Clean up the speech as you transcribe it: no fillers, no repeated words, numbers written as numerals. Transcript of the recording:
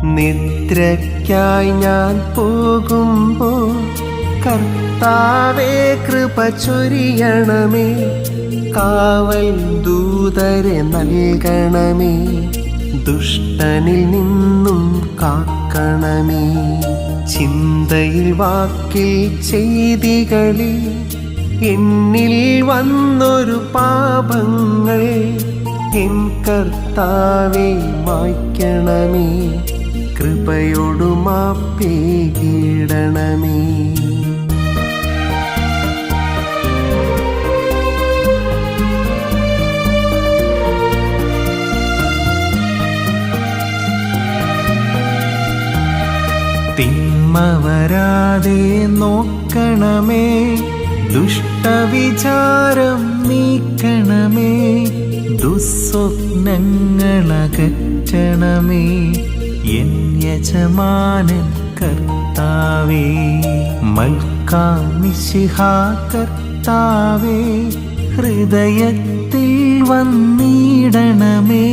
നിദ്രയ്ക്കായി ഞാൻ പോകുമ്പോൾ കർത്താവേ കൃപ ചൊരിയണമേ. കാവൽ ദൂതരെ നൽകണമേ, ദുഷ്ടനിൽ നിന്നും കാക്കണമേ. ചിന്തയിൽ വാക്കിൽ ചെയ്തികളിൽ എന്നിൽ വന്നൊരു പാപങ്ങൾ എൻ കർത്താവേ മായ്ക്കണമേ. കൃപയോടു മാപ്പേകിടണമേ. തിന്മ വരാതെ നോക്കണമേ, ദുഷ്ടവിചാരം നീക്കണമേ. ദുസ്വപ്നങ്ങളകറ്റണമേ എൻ യജമാനൻ കർത്താവേ. മൽക്കാം മിശിഹാ കർത്താവേ, ഹൃദയത്തിൽ വന്നിടണമേ.